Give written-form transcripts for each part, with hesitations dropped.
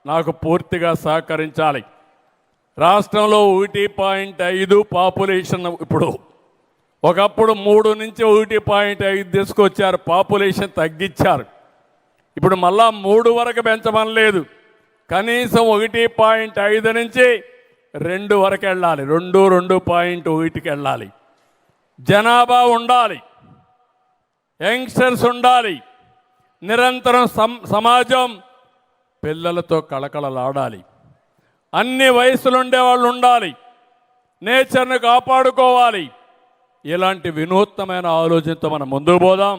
నాకు పూర్తిగా సహకరించాలి. రాష్ట్రంలో 1.5 పాపులేషన్ ఇప్పుడు, ఒకప్పుడు 3 నుంచి 1.5 తీసుకొచ్చారు, పాపులేషన్ తగ్గించారు. ఇప్పుడు మళ్ళా 3 వరకు పెంచమని లేదు, కనీసం 1.5 నుంచి 2 వరకు వెళ్ళాలి, 2.1కి వెళ్ళాలి. జనాభా ఉండాలి, యంగ్స్టర్స్ ఉండాలి, నిరంతరం సమాజం పిల్లలతో కళకళలాడాలి, అన్ని వయసులు ఉండేవాళ్ళు ఉండాలి, నేచర్ని కాపాడుకోవాలి. ఇలాంటి వినూత్నమైన ఆలోచనతో మనం ముందుకు పోదాం.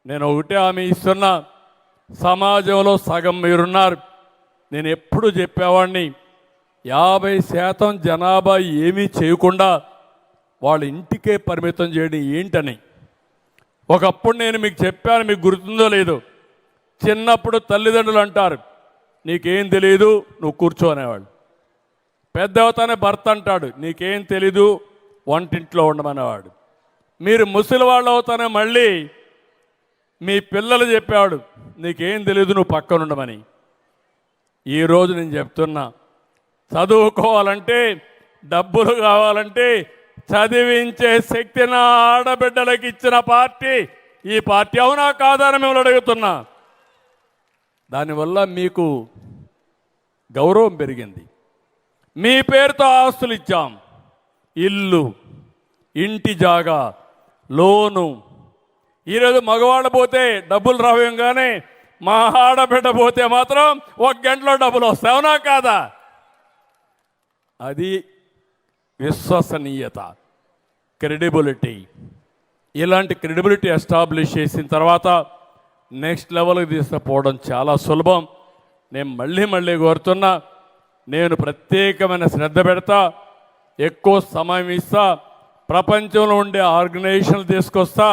నేను ఒకటే హామీ ఇస్తున్నా, సమాజంలో సగం మీరున్నారు. నేను ఎప్పుడు చెప్పేవాడిని, 50% జనాభా ఏమీ చేయకుండా వాళ్ళ ఇంటికే పరిమితం చేయడం ఏంటని. ఒకప్పుడు నేను మీకు చెప్పాను, మీకు గుర్తుందో లేదో, చిన్నప్పుడు తల్లిదండ్రులు అంటారు, నీకేం తెలియదు నువ్వు కూర్చో అనేవాళ్ళు. పెద్ద అవుతానే భర్త అంటాడు, నీకేం తెలీదు వంటింట్లో ఉండమనేవాడు. మీరు ముసలి వాళ్ళు అవుతానే మళ్ళీ మీ పిల్లలు చెప్పేవాడు, నీకేం తెలీదు నువ్వు పక్కన ఉండమని. ఈరోజు నేను చెప్తున్నా, చదువుకోవాలంటే, డబ్బులు కావాలంటే చదివించే శక్తి నా ఆడబిడ్డలకు ఇచ్చిన పార్టీ ఈ పార్టీ. అవునా కాదని మిమ్మల్ని అడుగుతున్నా. దానివల్ల మీకు గౌరవం పెరిగింది, మీ పేరుతో ఆస్తులు ఇచ్చాం, ఇల్లు, ఇంటి జాగా, లోను. ఈరోజు మగవాళ్ళు పోతే డబ్బులు రావేయంగానే మా ఆడబిడ్డ పోతే మాత్రం 1 గంటలో డబ్బులు వస్తాయి. అవునా కాదా? అది విశ్వసనీయత, క్రెడిబిలిటీ. ఇలాంటి క్రెడిబిలిటీ ఎస్టాబ్లిష్ చేసిన తర్వాత నెక్స్ట్ లెవెల్కి తీసుకుపోవడం చాలా సులభం. నేను మళ్ళీ కోరుతున్నా, నేను ప్రత్యేకమైన శ్రద్ధ పెడతా, ఎక్కువ సమయం ఇస్తా, ప్రపంచంలో ఉండే ఆర్గనైజేషన్లు తీసుకొస్తా,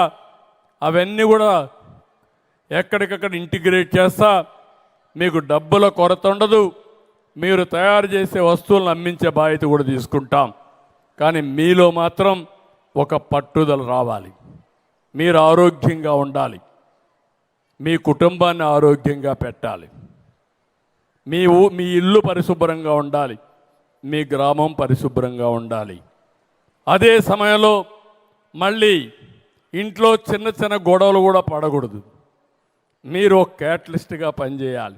అవన్నీ కూడా ఎక్కడికక్కడ ఇంటిగ్రేట్ చేస్తా. మీకు డబ్బుల కొరత ఉండదు, మీరు తయారు చేసే వస్తువులను అమ్మించే బాధ్యత కూడా తీసుకుంటాం. కానీ మీలో మాత్రం ఒక పట్టుదల రావాలి. మీరు ఆరోగ్యంగా ఉండాలి, మీ కుటుంబాన్ని ఆరోగ్యంగా పెట్టాలి, మీ ఇల్లు పరిశుభ్రంగా ఉండాలి, మీ గ్రామం పరిశుభ్రంగా ఉండాలి. అదే సమయంలో మళ్ళీ ఇంట్లో చిన్న చిన్న గొడవలు కూడా పడకూడదు. మీరు ఒక క్యాటలిస్ట్గా పనిచేయాలి.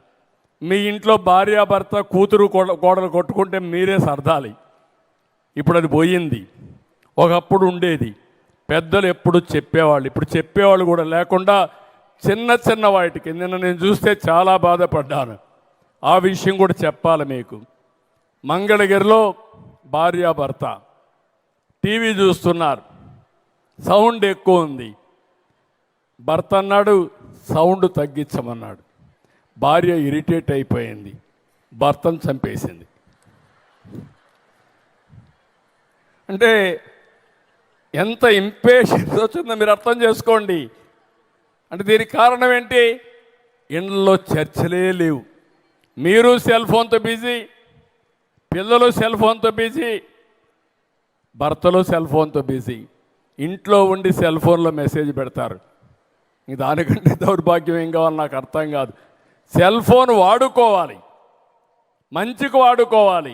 మీ ఇంట్లో భార్యాభర్త కూతురు గోడలు కొట్టుకుంటే మీరే సర్దాలి. ఇప్పుడు అది పోయింది. ఒకప్పుడు ఉండేది, పెద్దలు ఎప్పుడు చెప్పేవాళ్ళు, ఇప్పుడు చెప్పేవాళ్ళు కూడా లేకుండా చిన్న చిన్న వాటికి నిన్న నేను చూస్తే చాలా బాధపడ్డాను. ఆ విషయం కూడా చెప్పాలి మీకు. మంగళగిరిలో భార్యాభర్త టీవీ చూస్తున్నారు, సౌండ్ ఎక్కువ ఉంది. భర్త అన్నాడు సౌండ్ తగ్గించమన్నాడు. భార్య ఇరిటేట్ అయిపోయింది, భర్తను చంపేసింది. అంటే ఎంత ఇంపేషెన్స్ వచ్చిందో మీరు అర్థం చేసుకోండి. అంటే దీనికి కారణం ఏంటి? ఇండ్లలో చర్చలే లేవు. మీరు సెల్ ఫోన్తో బిజీ, పిల్లలు సెల్ ఫోన్తో బిజీ, భర్తలు సెల్ ఫోన్తో బిజీ. ఇంట్లో ఉండి సెల్ ఫోన్లో మెసేజ్ పెడతారు. దానికంటే దౌర్భాగ్యం ఏం కావాలి నాకు అర్థం కాదు. సెల్ ఫోన్ వాడుకోవాలి, మంచికి వాడుకోవాలి.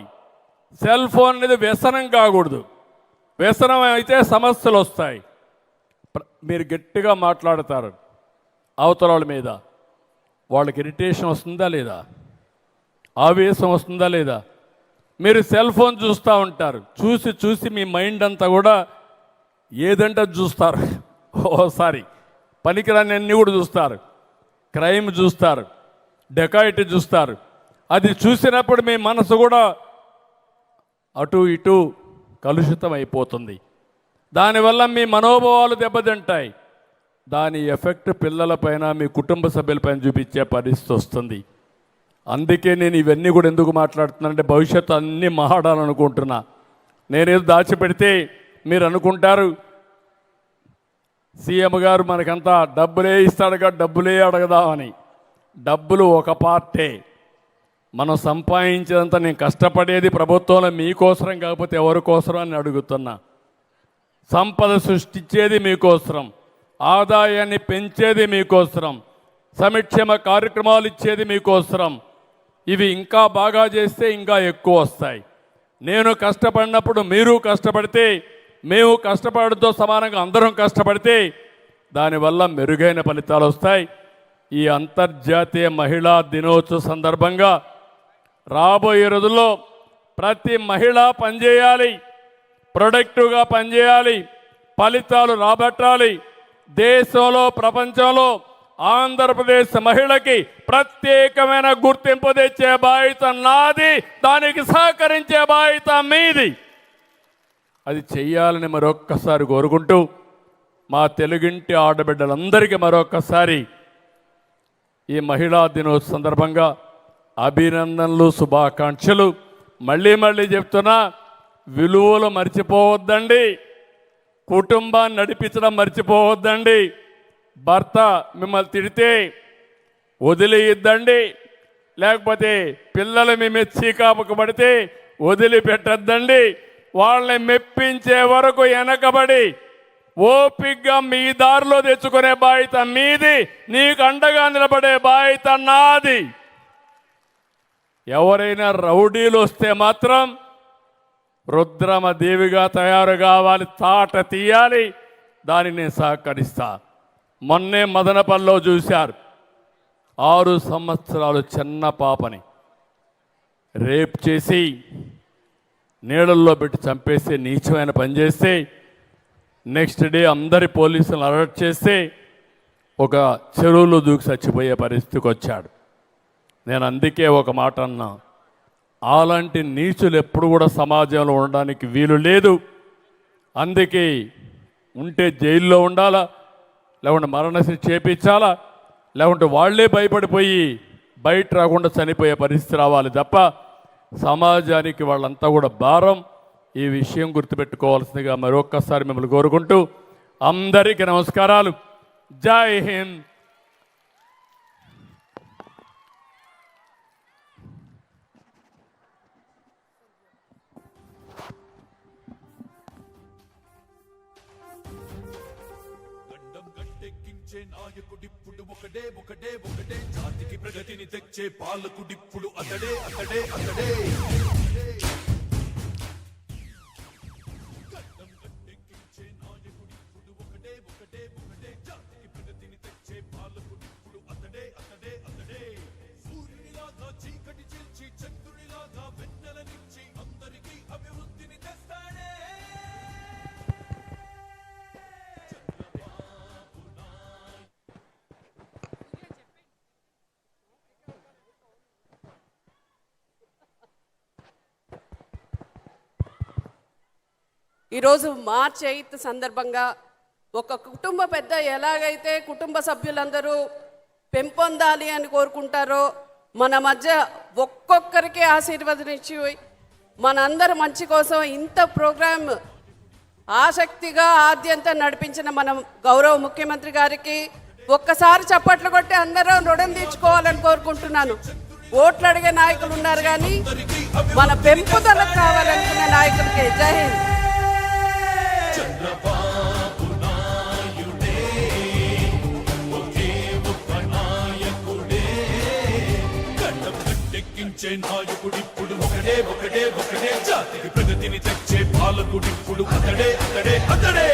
సెల్ ఫోన్ అనేది వ్యసనం కాకూడదు. వ్యసనం అయితే సమస్యలు వస్తాయి. మీరు గట్టిగా మాట్లాడతారు అవతల వాళ్ళ మీద, వాళ్ళకి ఇరిటేషన్ వస్తుందా లేదా, ఆవేశం వస్తుందా లేదా? మీరు సెల్ ఫోన్ చూస్తూ ఉంటారు, చూసి చూసి మీ మైండ్ అంతా కూడా ఏదంటే చూస్తారు. ఓసారి పనికిరాని అన్నీ కూడా చూస్తారు, క్రైమ్ చూస్తారు, డెకాయిటీ చూస్తారు. అది చూసినప్పుడు మీ మనసు కూడా అటు ఇటు కలుషితం అయిపోతుంది. దానివల్ల మీ మనోభావాలు దెబ్బతింటాయి. దాని ఎఫెక్ట్ పిల్లలపైన, మీ కుటుంబ సభ్యులపైన చూపించే పరిస్థితి వస్తుంది. అందుకే నేను ఇవన్నీ కూడా ఎందుకు మాట్లాడుతున్నానంటే భవిష్యత్తు అన్నీ మాట్లాడాలనుకుంటున్నా. నేనేదో దాచిపెడితే మీరు అనుకుంటారు సీఎం గారు మనకంతా డబ్బులే ఇస్తాడుగా, డబ్బులే అడగదామని. డబ్బులు ఒక పార్టే. మనం సంపాదించేదంతా నేను కష్టపడేది ప్రభుత్వంలో మీకోసరం కాకపోతే ఎవరి కోసరం అని అడుగుతున్నా. సంపద సృష్టించేది మీకోసరం, ఆదాయాన్ని పెంచేది మీకోసరం, సంక్షేమ కార్యక్రమాలు ఇచ్చేది మీకోసరం. ఇవి ఇంకా బాగా చేస్తే ఇంకా ఎక్కువ వస్తాయి. నేను కష్టపడినప్పుడు మీరు కష్టపడితే, మేము కష్టపడడంతో సమానంగా అందరం కష్టపడితే దానివల్ల మెరుగైన ఫలితాలు వస్తాయి. ఈ అంతర్జాతీయ మహిళా దినోత్సవ సందర్భంగా రాబోయే రోజుల్లో ప్రతి మహిళ పనిచేయాలి, ప్రొడక్టివ్గా పనిచేయాలి, ఫలితాలు రాబట్టాలి. దేశంలో ప్రపంచంలో ఆంధ్రప్రదేశ్ మహిళకి ప్రత్యేకమైన గుర్తింపు తెచ్చే బాధ్యత నాది, దానికి సహకరించే బాధ్యత మీది. అది చెయ్యాలని మరొక్కసారి కోరుకుంటూ మా తెలుగింటి ఆడబిడ్డలందరికీ మరొక్కసారి ఈ మహిళా దినోత్సవ సందర్భంగా అభినందనలు, శుభాకాంక్షలు. మళ్ళీ చెప్తున్నా, విలువలు మర్చిపోవద్దండి, కుటుంబాన్ని నడిపించడం మర్చిపోవద్దండి. భర్త మిమ్మల్ని తిడితే వదిలేయద్దండి, లేకపోతే పిల్లలు మీ చీకాపుకు పడితే వదిలిపెట్టద్దండి. వాళ్ళని మెప్పించే వరకు వెనకబడి ఓపిగ్గా మీ దారిలో తెచ్చుకునే బాధ్యత మీది, నీకు అండగా నిలబడే బాధ్యత నాది. ఎవరైనా రౌడీలు వస్తే మాత్రం రుద్రమ దేవిగా తయారు కావాలి, తాట తీయాలి, దానికి నేను సహకరిస్తా. మొన్నే మదనపల్లిలో చూశారు, 6 సంవత్సరాలు చిన్న పాపని రేప్ చేసి నీళ్ళల్లో పెట్టి చంపేస్తే, నీచమైన పని చేస్తే నెక్స్ట్ డే అందరి పోలీసులను అరెస్ట్ చేస్తే ఒక చెరువులో దూకి చచ్చిపోయే పరిస్థితికి వచ్చాడు. నేను అందుకే ఒక మాట అన్నా, అలాంటి నీచులు ఎప్పుడు కూడా సమాజంలో ఉండడానికి వీలు లేదు. అందుకే ఉంటే జైల్లో ఉండాలా, లేకుంటే మరణశిక్ష చేపించాలా, లేకుంటే వాళ్లే భయపడిపోయి బయట రాకుండా చనిపోయే పరిస్థితి రావాలి తప్ప సమాజానికి వాళ్ళంతా కూడా భారం. ఈ విషయం గుర్తుపెట్టుకోవాల్సిందిగా మరొక్కసారి మిమ్మల్ని కోరుకుంటూ అందరికీ నమస్కారాలు. జై హింద్. నాయకుడిప్పుడు ఒకడే ఒకడే ఒకడే, జాతికి ప్రగతిని తెచ్చే పాలకుడిప్పుడు అతడే అతడే అతడే. గడ్డం గట్టెక్కించే నాయకుడిప్పుడు ఒకడే ఒకడే ఒకడే, జాతికి ప్రగతిని తెచ్చే పాలకుడిప్పుడు అతడే అతడే అతడే. సూర్యునిలాగా చీకటి చీల్చి, చంద్రునిలాగా వెన్నెలనిచ్చి అందరికీ అభివృద్ధిని తెస్తాడే. ఈరోజు మార్చ్ 8 సందర్భంగా ఒక కుటుంబ పెద్ద ఎలాగైతే కుటుంబ సభ్యులందరూ పెంపొందాలి అని కోరుకుంటారో, మన మధ్య ఒక్కొక్కరికి ఆశీర్వదించి మనందరి మంచి కోసం ఇంత ప్రోగ్రాం ఆసక్తిగా ఆద్యంతా నడిపించిన మన గౌరవ ముఖ్యమంత్రి గారికి ఒక్కసారి చప్పట్లు కొట్టి అందరూ రుణం తీర్చుకోవాలని కోరుకుంటున్నాను. ఓట్లు అడిగే నాయకులు ఉన్నారు కానీ మన పెంపుదలకు కావాలనుకునే నాయకులకి జై హింద్. చంద్రబాబు నాయుడే ఒకే ఒక్క నాయకుడే, గడ్డం గట్టెక్కించే నాయకుడిప్పుడు ఒకడే ఒకడే ఒకడే, జాతికి ప్రగతిని తెచ్చే పాలకుడిప్పుడు అతడే అతడే అతడే.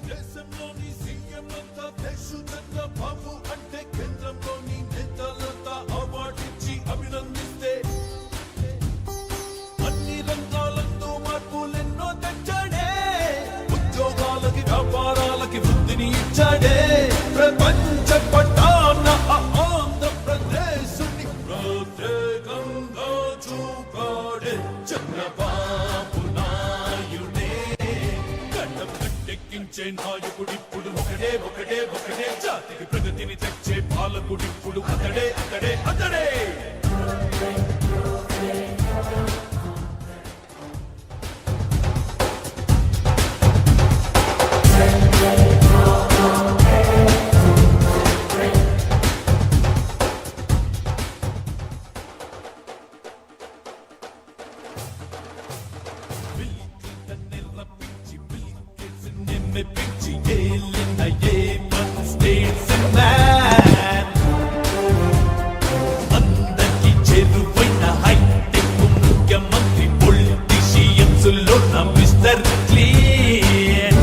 దేశంలోని సీఎంలంతా దేశు చంద్రబాబు అంటే కేంద్రంలోని నేతలంతా అవార్డిచ్చి అభినందిస్తే, అన్ని రంగాలందు మార్పులెన్నో తెచ్చాడే. ఉద్యోగాలకి వ్యాపారాలకి వృద్ధిని ఇచ్చాడే. ప్రపంచ పట్టాన ఆంధ్రప్రదేశ్ ప్రత్యేకంగా చూపాడే. చంద్రబాబు నాయుడే గడ్డ బ్రతికించే నాయకుడిప్పుడు ఒకడే ఒకడే ఒకడే జాతికి ప్రగతిని తెచ్చే పాలకుడిప్పుడు అతడే అతడే అతడే మెప్పించి ఏలిన ఏ స్టేట్స్ మ్యాన్ అందరికి చేరువైన హైటెక్ ముఖ్యమంత్రి పొలిటీషియన్స్ లో నా మిస్టర్ క్లీన్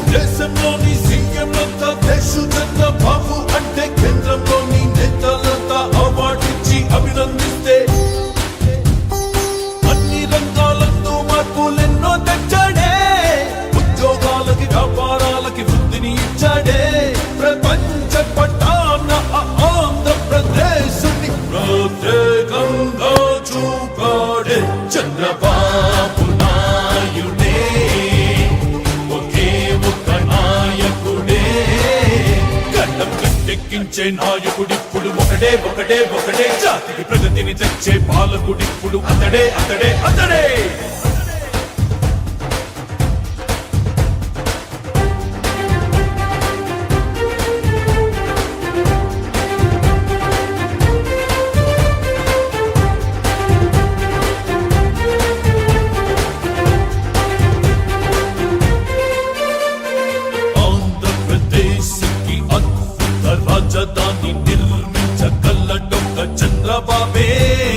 దేశంలోని సీఎంలంతా దేశుజన్న బాబు అంటే కేంద్రంలోని నేతలంతా అవార్డిచ్చి అభినందిస్తే అన్ని రంగాలందు మార్పులెన్నో తెచ్చాడే ఉద్యోగాలకి వ్యాపారాలకి వృద్ధిని ఇచ్చాడే ప్రపంచ పట్టాన ఆంధ్రప్రదేశ్ ప్రత్యేకంగా చూపాడే చంద్రబాబు నాయుడే ఒకే ఒక నాయకుడే గడ్డం కట్టెక్కించే నాయకుడిప్పుడు ఒకడే ఒకడే ఒకడే జాతికి ప్రగతిని తెచ్చే పాలకుడిప్పుడు అతడే అతడే అతడే